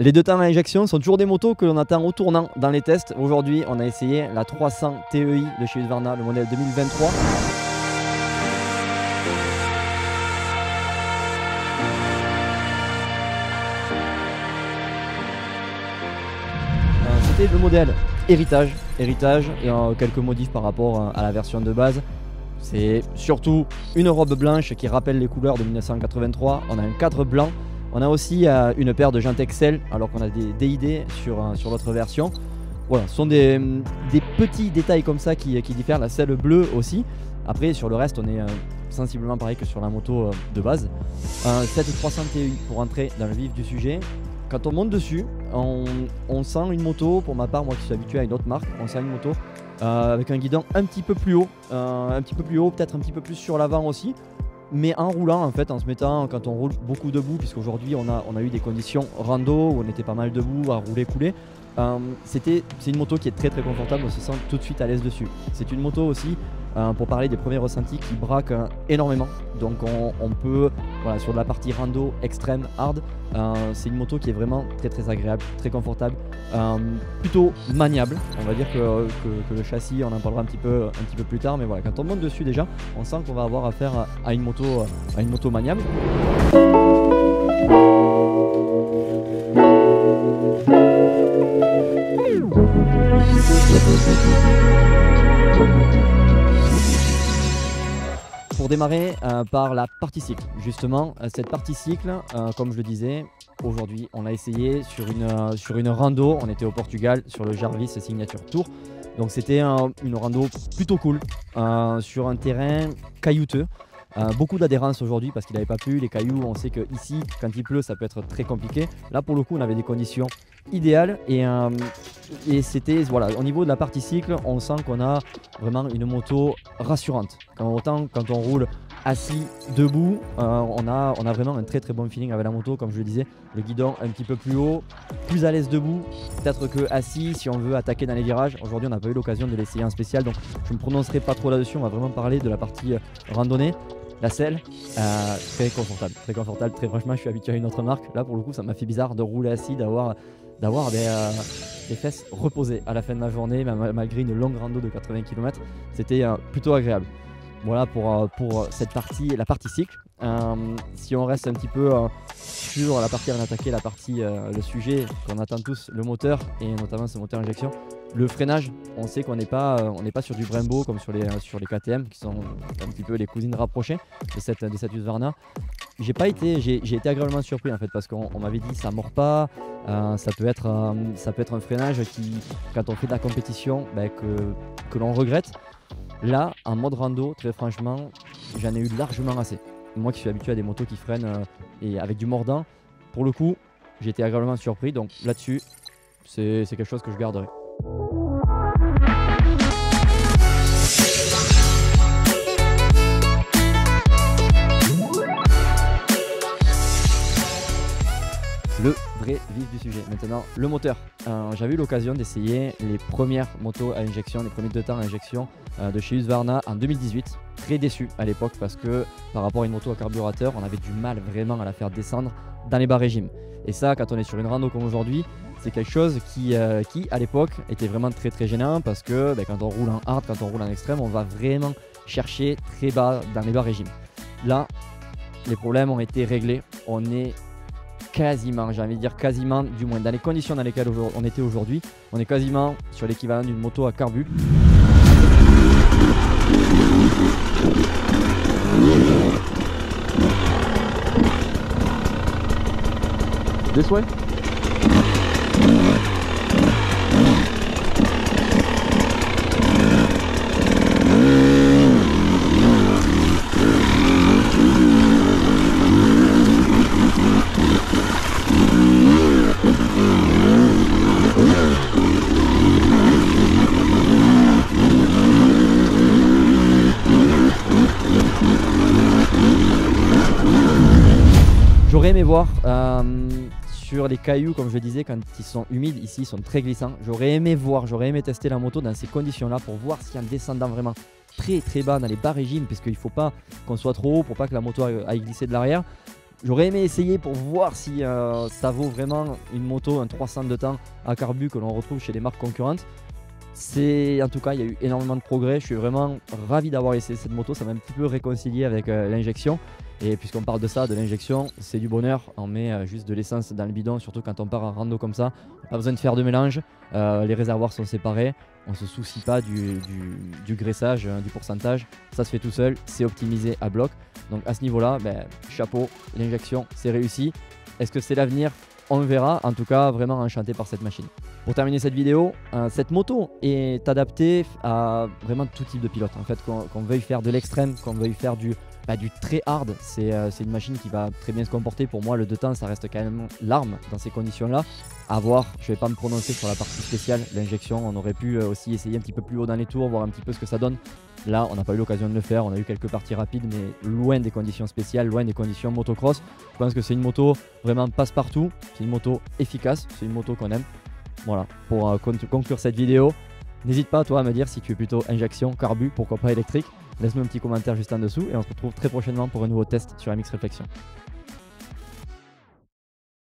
Les deux temps à injection sont toujours des motos que l'on attend au tournant dans les tests. Aujourd'hui, on a essayé la 300 TEI de chez Husqvarna, le modèle 2023. C'était le modèle héritage et quelques modifs par rapport à la version de base. C'est surtout une robe blanche qui rappelle les couleurs de 1983. On a un cadre blanc. On a aussi une paire de jantes Excel alors qu'on a des DID sur l'autre version. Voilà, ce sont des petits détails comme ça qui diffèrent. La selle bleue aussi. Après sur le reste on est sensiblement pareil que sur la moto de base. Cette 300 TI pour entrer dans le vif du sujet. Quand on monte dessus, on sent une moto, pour ma part moi qui suis habitué à une autre marque, on sent une moto avec un guidon un petit peu plus haut, peut-être un petit peu plus sur l'avant aussi. Mais en roulant en fait, en se mettant, quand on roule beaucoup debout, puisqu'aujourd'hui on a eu des conditions rando où on était pas mal debout à rouler couler, c'est une moto qui est très confortable, on se sent tout de suite à l'aise dessus. C'est une moto aussi, pour parler des premiers ressentis, qui braque énormément. Donc on peut, voilà, sur de la partie rando extrême, hard, c'est une moto qui est vraiment très agréable, très confortable, plutôt maniable. On va dire que le châssis, on en parlera un petit peu plus tard, mais voilà, quand on monte dessus déjà, on sent qu'on va avoir affaire à une moto maniable. Pour démarrer par la partie cycle, justement, cette partie cycle, comme je le disais, aujourd'hui on l'a essayé sur une rando. On était au Portugal sur le Jarvis Signature Tour, donc c'était une rando plutôt cool sur un terrain caillouteux. Beaucoup d'adhérence aujourd'hui parce qu'il n'avait pas plu, les cailloux, on sait que ici quand il pleut ça peut être très compliqué. Là pour le coup on avait des conditions idéales et c'était, voilà, au niveau de la partie cycle on sent qu'on a vraiment une moto rassurante. Autant quand on roule assis, debout, on a vraiment un très bon feeling avec la moto. Comme je le disais, le guidon un petit peu plus haut, plus à l'aise debout, peut-être que assis si on veut attaquer dans les virages. Aujourd'hui on n'a pas eu l'occasion de l'essayer en spécial, donc je ne me prononcerai pas trop là-dessus. On va vraiment parler de la partie randonnée. La selle, très confortable, très franchement je suis habitué à une autre marque. Là pour le coup ça m'a fait bizarre de rouler assis, d'avoir des fesses reposées à la fin de ma journée, malgré une longue rando de 80 km. C'était plutôt agréable. Voilà pour cette partie, la partie cycle. Si on reste un petit peu sur la partie, on a attaqué la partie, le sujet qu'on attend tous, le moteur et notamment ce moteur injection. Le freinage, on sait qu'on n'est pas sur du Brembo comme sur les KTM qui sont un petit peu les cousines rapprochées de cette Husqvarna. J'ai été agréablement surpris en fait parce qu'on m'avait dit ça mord pas, ça peut être un freinage qui, quand on fait de la compétition, que l'on regrette. Là, en mode rando, très franchement, j'en ai eu largement assez. Moi qui suis habitué à des motos qui freinent et avec du mordant, pour le coup, j'ai été agréablement surpris. Donc là-dessus, c'est quelque chose que je garderai. Le vrai vif du sujet. Maintenant, le moteur. J'avais eu l'occasion d'essayer les premières motos à injection, les premiers deux temps à injection de chez Husqvarna en 2018. Très déçu à l'époque parce que par rapport à une moto à carburateur, on avait du mal vraiment à la faire descendre dans les bas régimes. Et ça, quand on est sur une rando comme aujourd'hui, c'est quelque chose qui à l'époque était vraiment très gênant parce que quand on roule en hard, quand on roule en extrême, on va vraiment chercher très bas dans les bas régimes. Là, les problèmes ont été réglés. On est quasiment, j'ai envie de dire quasiment, du moins dans les conditions dans lesquelles on était aujourd'hui, on est quasiment sur l'équivalent d'une moto à carbu. This way? J'aurais aimé voir sur les cailloux, comme je le disais, quand ils sont humides, ici ils sont très glissants. J'aurais aimé tester la moto dans ces conditions là pour voir si en descendant vraiment très bas dans les bas régimes, puisqu'il ne faut pas qu'on soit trop haut pour pas que la moto aille glisser de l'arrière. J'aurais aimé essayer pour voir si ça vaut vraiment une moto, un 300 de temps à carbu que l'on retrouve chez les marques concurrentes. En tout cas, il y a eu énormément de progrès. Je suis vraiment ravi d'avoir essayé cette moto. Ça m'a un petit peu réconcilié avec l'injection. Et puisqu'on parle de ça, de l'injection, c'est du bonheur. On met juste de l'essence dans le bidon, surtout quand on part en rando comme ça. Pas besoin de faire de mélange. Les réservoirs sont séparés. On ne se soucie pas du graissage, du pourcentage. Ça se fait tout seul. C'est optimisé à bloc. Donc à ce niveau-là, chapeau, l'injection, c'est réussi. Est-ce que c'est l'avenir? On verra. En tout cas, vraiment enchanté par cette machine. Pour terminer cette vidéo, cette moto est adaptée à vraiment tout type de pilote. En fait, qu'on veuille faire de l'extrême, qu'on veuille faire du très hard, c'est une machine qui va très bien se comporter. Pour moi, le 2 temps, ça reste quand même l'arme dans ces conditions-là. À voir, je ne vais pas me prononcer sur la partie spéciale, l'injection. On aurait pu aussi essayer un petit peu plus haut dans les tours, voir un petit peu ce que ça donne. Là, on n'a pas eu l'occasion de le faire. On a eu quelques parties rapides, mais loin des conditions spéciales, loin des conditions motocross. Je pense que c'est une moto vraiment passe-partout. C'est une moto efficace, c'est une moto qu'on aime. Voilà, pour conclure cette vidéo, n'hésite pas toi à me dire si tu es plutôt injection, carbu, pourquoi pas électrique. Laisse-moi un petit commentaire juste en dessous et on se retrouve très prochainement pour un nouveau test sur MX Réflexion.